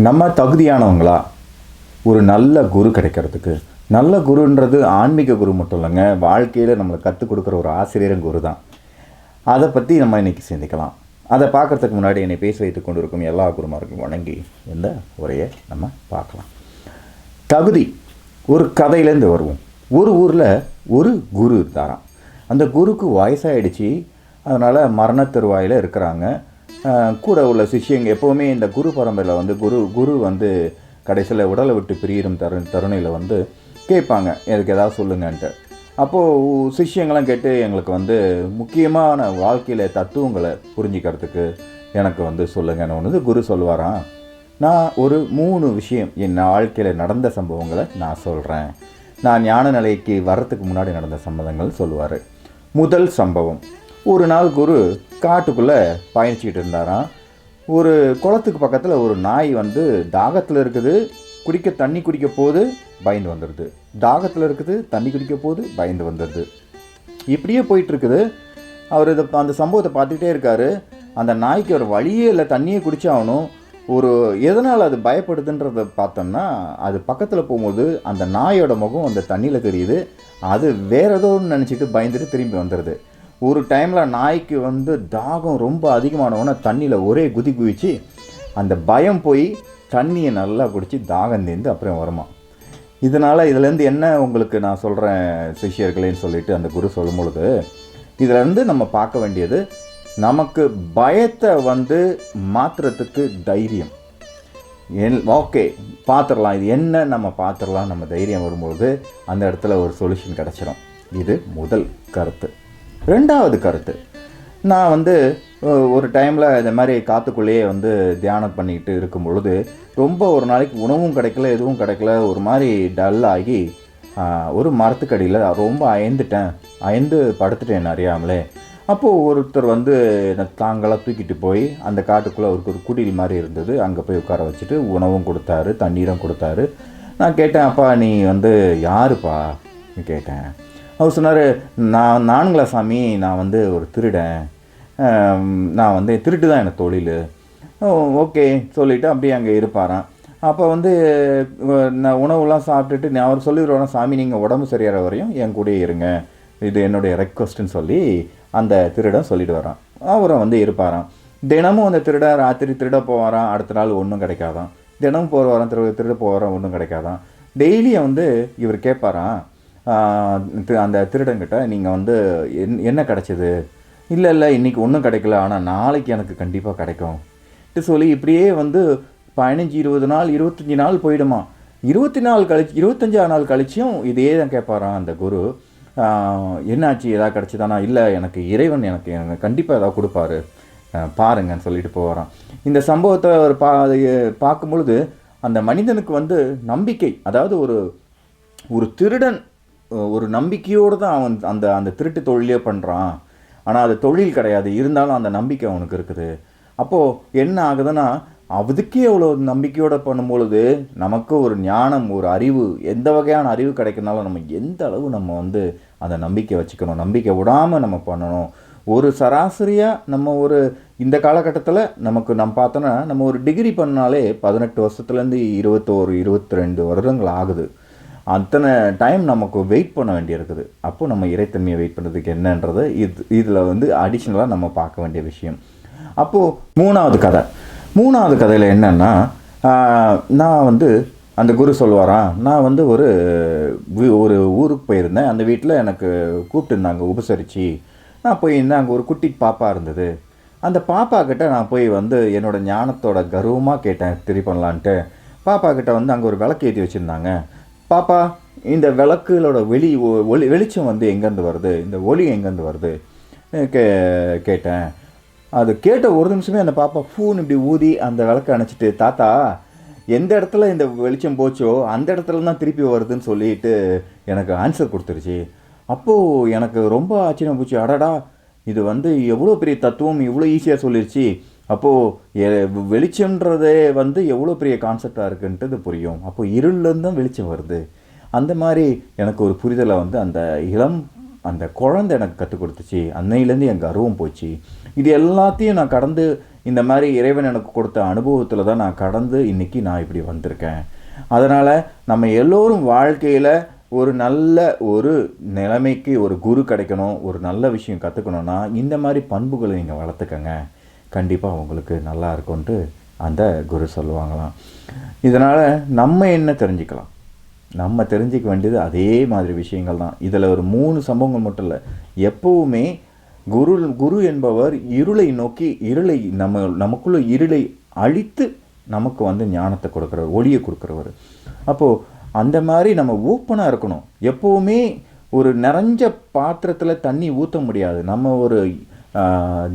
நம்ம தகுதியானவங்களா ஒரு நல்ல குரு கிடைக்கிறதுக்கு? நல்ல குருன்றது ஆன்மீக குரு மட்டும் இல்லைங்க, வாழ்க்கையில் நம்மளை கற்றுக் கொடுக்குற ஒரு ஆசிரியரும் குரு தான். அதை பற்றி நம்ம இன்றைக்கி சிந்திக்கலாம். அதை பார்க்குறதுக்கு முன்னாடி என்னை பேச வைத்து கொண்டு இருக்கும் எல்லா குருமாருக்கும் வணங்கி இந்த உரையை நம்ம பார்க்கலாம். தகுதி ஒரு கதையிலேருந்து வருவோம். ஒரு ஊரில் ஒரு குரு இருந்தாராம். அந்த குருக்கு வயசாகிடுச்சு, அதனால் மரணத்தருவாயில் இருக்கிறாங்க. கூட உள்ள சிஷ்யங்க எப்போவுமே இந்த குரு பரம்பரையில் வந்து குரு வந்து கடைசியில் உடலை விட்டு பிரியிடும் தருணையில் வந்து கேட்பாங்க, எனக்கு ஏதாவது சொல்லுங்கன்ட்டு. அப்போது சிஷ்யங்களாம் கேட்டு, எங்களுக்கு வந்து முக்கியமான வாழ்க்கையில் தத்துவங்களை புரிஞ்சிக்கிறதுக்கு எனக்கு வந்து சொல்லுங்கன்னு ஒன்று குரு சொல்லுவாராம். நான் ஒரு 3 விஷயம் என் வாழ்க்கையில் நடந்த சம்பவங்களை நான் சொல்கிறேன். நான் ஞான நிலைக்கு வர்றதுக்கு முன்னாடி நடந்த சம்பவங்கள் சொல்லுவார். முதல் சம்பவம், ஒரு நாள் குரு காட்டுக்குள்ளே பயணிச்சிக்கிட்டு இருந்தாராம். ஒரு குளத்துக்கு பக்கத்தில் ஒரு நாய் வந்து தாகத்தில் இருக்குது, தண்ணி குடிக்க போது பயந்து வந்துடுது. தாகத்தில் இருக்குது, தண்ணி குடிக்க போது பயந்து வந்துடுது. இப்படியே போயிட்டுருக்குது. அவர் அந்த சம்பவத்தை பார்த்துக்கிட்டே இருக்கார். அந்த நாய்க்கு ஒரு வழியே இல்லை, தண்ணியே குடிச்சாகணும். எதனால் அது பயப்படுதுன்றதை பார்த்தோம்னா, அது பக்கத்தில் போகும்போது அந்த நாயோட முகம் அந்த தண்ணியில் தெரியுது. அது வேறு ஏதோ ஒன்று நினச்சிட்டு பயந்துட்டு திரும்பி வந்துடுது. ஒரு டைமில் நாய்க்கு வந்து தாகம் ரொம்ப அதிகமானவொன்னே தண்ணியில் ஒரே குதிச்சு அந்த பயம் போய் தண்ணியை நல்லா குடித்து தாகம் தீர்ந்து அப்புறம் வருமா. இதுலேருந்து என்ன உங்களுக்கு நான் சொல்கிறேன் சிஷ்யர்களேன்னு சொல்லிட்டு அந்த குரு சொல்லும் பொழுது, இதிலேருந்து நம்ம பார்க்க வேண்டியது, நமக்கு பயத்தை வந்து மாற்றுறதுக்கு தைரியம். ஓகே பார்த்துடலாம், இது என்ன நம்ம பார்த்துடலாம், நம்ம தைரியம் வரும்போது அந்த இடத்துல ஒரு சொல்யூஷன் கிடச்சிடும். இது முதல் கருத்து. ரெண்டாவது கருத்து, நான் வந்து ஒரு டைமில் இந்த மாதிரி காற்றுக்குள்ளேயே வந்து தியானம் பண்ணிக்கிட்டு இருக்கும் பொழுது ரொம்ப ஒரு நாளைக்கு உணவும் கிடைக்கல, எதுவும் கிடைக்கல, ஒரு மாதிரி டல் ஆகி ஒரு மரத்துக்கடியில் ரொம்ப அயந்து படுத்துட்டேன் அறியாமலே. அப்போது ஒருத்தர் வந்து தாங்களாக தூக்கிட்டு போய் அந்த காட்டுக்குள்ளே ஒரு குடில் மாதிரி இருந்தது, அங்கே போய் உட்கார வச்சுட்டு உணவும் கொடுத்தாரு, தண்ணீரும் கொடுத்தாரு. நான் கேட்டேன், அப்பா நீ வந்து யாருப்பா கேட்டேன். அவர் சொன்னார், நானுங்களா சாமி, நான் வந்து ஒரு திருடன், நான் வந்து திருட்டு தான் எனக்கு தொழில். ஓகே சொல்லிவிட்டு அப்படியே அங்கே இருப்பாராம். அப்போ வந்து நான் உணவுலாம் சாப்பிட்டுட்டு அவர் சொல்லிடுவாராம், சாமி நீங்கள் உடம்பு சரியாகிற வரையும் என் கூடயே இருங்க, இது என்னுடைய ரெக்வஸ்ட்டுன்னு சொல்லி அந்த திருடன் சொல்லிட்டு வரான். அவரும் வந்து இருப்பாராம். தினமும் அந்த திருடன் ராத்திரி திருட போவாராம், அடுத்த நாள் ஒன்றும் கிடைக்காதான். தினமும் போவாராம், திருட போவாராம், ஒன்றும் கிடைக்காதான். டெய்லியும் வந்து இவர் கேட்பாராம் அந்த திருடங்கிட்ட, நீங்கள் வந்து என்ன கிடச்சிது? இல்லை இன்றைக்கி ஒன்றும் கிடைக்கல, ஆனால் நாளைக்கு எனக்கு கண்டிப்பாக கிடைக்கும் சொல்லி இப்படியே வந்து 15-20 நாள் 25 நாள் போயிடுமா. 25 நாள் கழிச்சும் இதே தான் கேட்பாராம் அந்த குரு. என்னாச்சு, எதாவது கிடச்சிதானா? இல்லை, எனக்கு இறைவன் எனக்கு கண்டிப்பாக ஏதாவது கொடுப்பாரு, பாருங்கன்னு சொல்லிட்டு போகிறான். இந்த சம்பவத்தை அவர் பார்க்கும் பொழுது அந்த மனிதனுக்கு வந்து நம்பிக்கை, அதாவது ஒரு திருடன் ஒரு நம்பிக்கையோடு தான் அவன் அந்த திருட்டு தொழிலே பண்ணுறான். ஆனால் அது தொழில் கிடையாது, இருந்தாலும் அந்த நம்பிக்கை அவனுக்கு இருக்குது. அப்போது என்ன ஆகுதுன்னா, அதுக்கே அவ்வளோ நம்பிக்கையோடு பண்ணும்பொழுது நமக்கு ஒரு ஞானம், ஒரு அறிவு, எந்த வகையான அறிவு கிடைக்கிறனாலும் நம்ம எந்த அளவு நம்ம வந்து அந்த நம்பிக்கை வச்சுக்கணும், நம்பிக்கை விடாமல் நம்ம பண்ணணும். ஒரு சராசரியாக நம்ம இந்த காலகட்டத்தில் நம்ம பார்த்தோன்னா, நம்ம ஒரு டிகிரி பண்ணாலே 18 வருஷத்துலேருந்து 21-22 வருடங்கள் ஆகுது. அத்தனை டைம் நமக்கு வெயிட் பண்ண வேண்டியிருக்குது. அப்போது நம்ம இறைத்தன்மையை வெயிட் பண்ணுறதுக்கு என்னன்றது இதில் வந்து அடிஷ்னலாக நம்ம பார்க்க வேண்டிய விஷயம். அப்போது மூணாவது கதையில் என்னென்னா, நான் வந்து அந்த குரு சொல்லுவாராம், நான் வந்து ஒரு ஊருக்கு போயிருந்தேன். அந்த வீட்டில் எனக்கு கூப்பிட்டுருந்தாங்க உபசரித்து. நான் போயிருந்தேன். அங்கே ஒரு குட்டி பாப்பா இருந்தது. அந்த பாப்பா கிட்ட நான் போய் வந்து என்னோடய ஞானத்தோட கர்வமாக கேட்டேன், பண்ணலான்ட்டு. பாப்பா கிட்ட வந்து அங்கே ஒரு விளக்கு ஏற்றி வச்சுருந்தாங்க. பாப்பா, இந்த விளக்குகளோட வெளிச்சம் வந்து எங்கேருந்து வருது, இந்த ஒளி எங்கேருந்து வருது கேட்டேன். அது கேட்ட ஒரு நிமிஷமே அந்த பாப்பா ஃபூன்னு இப்படி ஊதி அந்த விளக்கை அணைச்சிட்டு, தாத்தா எந்த இடத்துல இந்த வெளிச்சம் போச்சோ அந்த இடத்துல தான் திருப்பி வருதுன்னு சொல்லிட்டு எனக்கு ஆன்சர் கொடுத்துருச்சு. அப்போது எனக்கு ரொம்ப ஆச்சரியம் போச்சு. அடடா, இது வந்து எவ்வளோ பெரிய தத்துவம், இவ்வளோ ஈஸியாக சொல்லிடுச்சு. அப்போது வெளிச்சம்ன்றதே வந்து எவ்வளோ பெரிய கான்செப்டாக இருக்குன்ட்டு புரியும். அப்போது இருள்லேருந்து தான் வெளிச்சம் வருது. அந்த மாதிரி எனக்கு ஒரு புரிதலை வந்து அந்த குழந்தை எனக்கு கற்றுக் கொடுத்துச்சு. அன்னையிலேருந்து என் கர்வம் போச்சு. இது எல்லாத்தையும் நான் கடந்து இந்த மாதிரி இறைவன் எனக்கு கொடுத்த அனுபவத்தில் தான் நான் கடந்து இன்றைக்கி நான் இப்படி வந்திருக்கேன். அதனால் நம்ம எல்லோரும் வாழ்க்கையில் ஒரு நல்ல ஒரு நிலைமைக்கு ஒரு குரு கிடைக்கணும், ஒரு நல்ல விஷயம் கற்றுக்கணுன்னா இந்த மாதிரி பண்புகளை நீங்கள் வளர்த்துக்கங்க, கண்டிப்பாக உங்களுக்கு நல்லா இருக்கும்ன்ட்டு அந்த குரு சொல்லுவாங்களாம். இதனால் நம்ம என்ன தெரிஞ்சுக்கலாம், நம்ம தெரிஞ்சிக்க வேண்டியது அதே மாதிரி விஷயங்கள் தான். இதில் ஒரு 3 சம்பவங்கள் மட்டும் இல்லை. எப்போவுமே குரு என்பவர் இருளை நோக்கி நமக்குள்ள இருளை அழித்து நமக்கு ஞானத்தை கொடுக்குறவர், ஒளியை கொடுக்குறவர். அப்போது அந்த மாதிரி நம்ம ஓப்பனாக இருக்கணும். எப்போவுமே ஒரு நிறைஞ்ச பாத்திரத்தில் தண்ணி ஊற்ற முடியாது. நம்ம ஒரு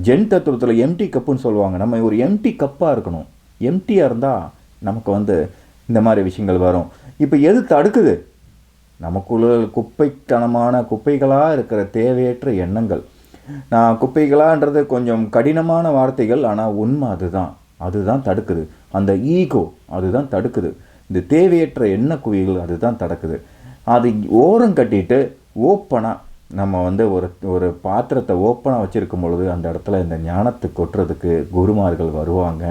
ஜென் தத்துவத்தில் எம்டி கப்புன்னு சொல்லுவாங்க. நம்ம ஒரு எம்டி கப்பாக இருக்கணும். எம்டியாக இருந்தால் நமக்கு இந்த மாதிரி விஷயங்கள் வரும். இப்போ எது தடுக்குது? நமக்குள்ள குப்பைகளாக இருக்கிற தேவையற்ற எண்ணங்கள். நான் குப்பைகளான்றது கொஞ்சம் கடினமான வார்த்தைகள், ஆனால் உண்மை அதுதான் தடுக்குது. அந்த ஈகோ அதுதான் தடுக்குது. இந்த தேவையற்ற எண்ண குவிகள் அதுதான் தடுக்குது. அது ஓரம் கட்டிட்டு ஓப்பனாக நம்ம ஒரு பாத்திரத்தை ஓப்பனாக வச்சுருக்கும் பொழுது அந்த இடத்துல இந்த ஞானத்தை கொட்டுறதுக்கு குருமார்கள் வருவாங்க.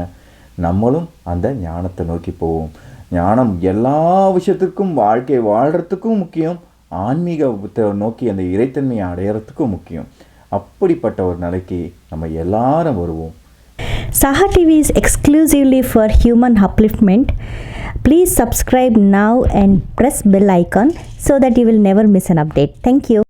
நம்மளும் அந்த ஞானத்தை நோக்கி போவோம். ஞானம் எல்லா விஷயத்துக்கும், வாழ்க்கை வாழ்கிறதுக்கும் முக்கியம், ஆன்மீகத்தை நோக்கி அந்த இறைத்தன்மையை அடையிறதுக்கும் முக்கியம். அப்படிப்பட்ட ஒரு நிலைக்கு நம்ம எல்லாரும் வருவோம். Saha TV is exclusively for human upliftment. Please subscribe now and press bell icon so that you will never miss an update. Thank you.